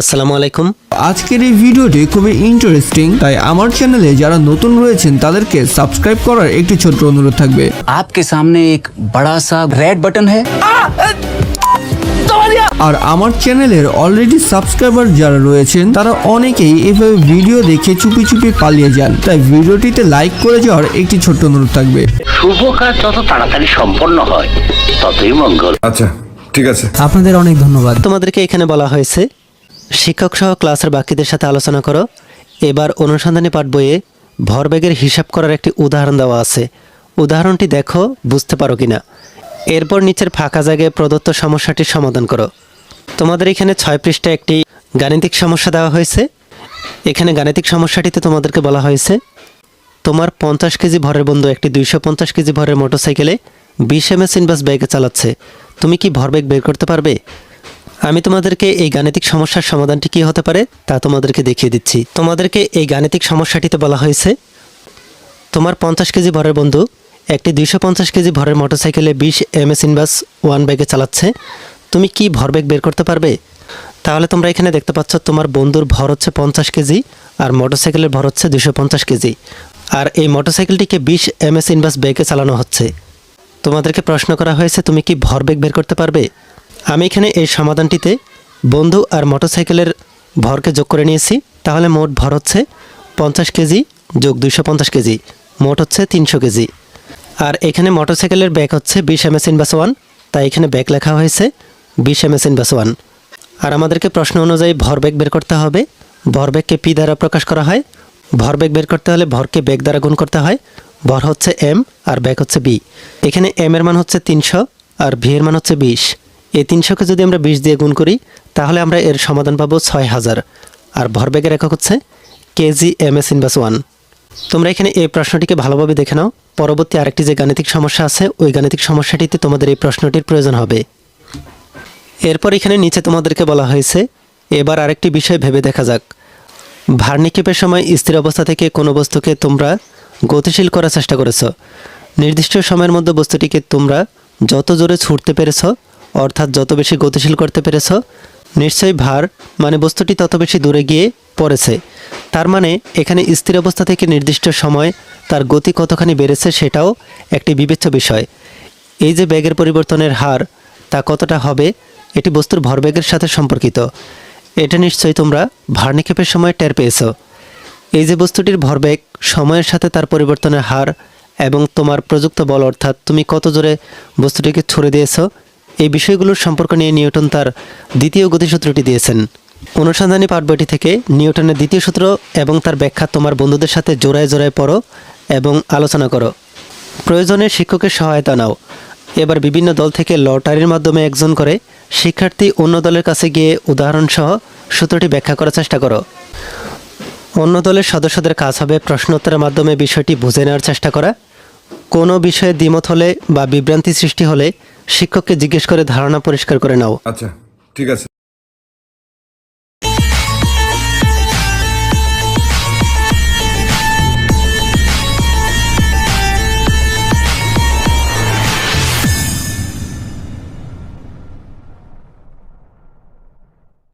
আসসালামু আলাইকুম। আজকের এই ভিডিওটি খুবই ইন্টারেস্টিং, তাই আমার চ্যানেলে যারা নতুন রয়েছেন তাদেরকে সাবস্ক্রাইব করার একটি ছোট্ট অনুরোধ থাকবে। आपके सामने एक बड़ा सा रेड बटन है। আর আমার চ্যানেলের অলরেডি সাবস্ক্রাইবার যারা রয়েছেন তারা অনেকেই এভাবে ভিডিও দেখে চুপি চুপি পালিয়ে যান, তাই ভিডিওটিতে লাইক করে যাওয়ার একটি ছোট্ট অনুরোধ থাকবে। শুভ কাজ যত তাড়াতাড়ি সম্পন্ন হয় ততই মঙ্গল। আচ্ছা ঠিক আছে, আপনাদের অনেক ধন্যবাদ। তোমাদেরকে এখানে বলা হয়েছে শিক্ষক সহ ক্লাসের বাকিদের সাথে আলোচনা করো। এবার অনুসন্ধানী পাঠ বইয়ে ভরবেগের হিসাব করার একটি উদাহরণ দেওয়া আছে। উদাহরণটি দেখো, বুঝতে পারো কিনা। এরপর নিচের ফাঁকা জায়গায় প্রদত্ত সমস্যাটির সমাধান করো। তোমাদের এখানে 6 পৃষ্ঠায় একটি গাণিতিক সমস্যা দেওয়া হয়েছে। এখানে গাণিতিক সমস্যাটিতে তোমাদেরকে বলা হয়েছে তোমার 50 কেজি ভরের বন্ধু একটি 250 কেজি ভরের মোটরসাইকেলে 20 ms ইনভার্স বেগে চালাচ্ছে। তুমি কি ভরবেগ বের করতে পারবে? আমি তোমাদেরকে এই গাণিতিক সমস্যার সমাধানটি কী হতে পারে তা তোমাদেরকে দেখিয়ে দিচ্ছি। তোমাদেরকে এই গাণিতিক সমস্যাটিতে বলা হয়েছে তোমার 50 কেজি ভরের বন্ধু একটি 250 কেজি ভরের মোটরসাইকেলে 20 ms ইনভার্স 1 বেগে চালাচ্ছে। তুমি কি ভরবেগ বের করতে পারবে? তাহলে তোমরা এখানে দেখতে পাচ্ছ তোমার বন্ধুর ভর হচ্ছে 50 কেজি আর মোটরসাইকেলের ভর হচ্ছে 250 কেজি, আর এই মোটরসাইকেলটিকে 20 ms ইনভার্স বেগে চালানো হচ্ছে। তোমাদেরকে প্রশ্ন করা হয়েছে তুমি কি ভরবেগ বের করতে পারবে? আমি এখানে এই সমাধানটিতে বন্ধু আর মোটরসাইকেলের ভরকে যোগ করে নিয়েছি। তাহলে মোট ভর হচ্ছে 50 কেজি যোগ 250 কেজি, মোট হচ্ছে 300 কেজি। আর এখানে মোটরসাইকেলের ব্যাগ হচ্ছে 20 ms ইনভার্স 1, তাই এখানে ব্যাগ লেখা হয়েছে 20 ms ইনভার্স 1। আর আমাদেরকে প্রশ্ন অনুযায়ী ভরবেগ বের করতে হবে। ভরবেগকে পি দ্বারা প্রকাশ করা হয়। ভরবেগ বের করতে হলে ভরকে বেগ দ্বারা গুণ করতে হয়। ভর হচ্ছে এম আর বেগ হচ্ছে বি। এখানে এম এর মান হচ্ছে 300 আর ভি এর মান হচ্ছে 20। এই 300কে যদি আমরা 20 দিয়ে গুণ করি তাহলে আমরা এর সমাধান পাবো 6000। আর ভরবেগের একক হচ্ছে কেজি ms ইনভার্স 1। তোমরা এখানে এই প্রশ্নটিকে ভালোভাবে দেখে নাও। পরবর্তী আরেকটি যে গাণিতিক সমস্যা আছে ওই গাণিতিক সমস্যাটিতে তোমাদের এই প্রশ্নটির প্রয়োজন হবে। এরপর এখানে নিচে তোমাদেরকে বলা হয়েছে এবার আরেকটি বিষয় ভেবে দেখা যাক। ভার নিক্ষেপের সময় স্থির অবস্থা থেকে কোনো বস্তুকে তোমরা গতিশীল করার চেষ্টা করেছ। নির্দিষ্ট সময়ের মধ্যে বস্তুটিকে তোমরা যত জোরে ছুটতে পেরেছ, অর্থাৎ যত বেশি গতিশীল করতে পেরেছ, নিশ্চয়ই ভার মানে বস্তুটি তত বেশি দূরে গিয়ে পড়েছে। তার মানে এখানে স্থির অবস্থা থেকে নির্দিষ্ট সময় তার গতি কতখানি বেড়েছে সেটাও একটি বিবেচ্য বিষয়। এই যে বেগের পরিবর্তনের হার তা কতটা হবে এটি বস্তুর ভরবেগের সাথে সম্পর্কিত। এটা নিশ্চয়ই তোমরা ভার নিক্ষেপের সময় টের পেয়েছ। এই যে বস্তুটির ভরবেগ, সময়ের সাথে তার পরিবর্তনের হার এবং তোমার প্রযুক্ত বল অর্থাৎ তুমি কত জোরে বস্তুটিকে ছুড়ে দিয়েছ, এই বিষয়গুলোর সম্পর্ক নিয়ে নিউটন তার দ্বিতীয় গতিসূত্রটি দিয়েছেন। অনুসন্ধানী পাঠ বইটি থেকে নিউটনের দ্বিতীয় সূত্র এবং তার ব্যাখ্যা তোমার বন্ধুদের সাথে জোড়ায় জোড়ায় পড়ো এবং আলোচনা করো। প্রয়োজনে শিক্ষকের সহায়তা নাও। এবার বিভিন্ন দল থেকে লটারির মাধ্যমে একজন করে শিক্ষার্থী অন্য দলের কাছে গিয়ে উদাহরণসহ সূত্রটি ব্যাখ্যা করার চেষ্টা করো। অন্য দলের সদস্যদের কাজ হবে প্রশ্নোত্তরের মাধ্যমে বিষয়টি বুঝে নেওয়ার চেষ্টা করা। কোনো বিষয়ে দ্বিমত হলে বা বিভ্রান্তি সৃষ্টি হলে শিক্ষককে জিজ্ঞেস করে ধারণা পরিষ্কার করে নাও। আচ্ছা ঠিক আছে।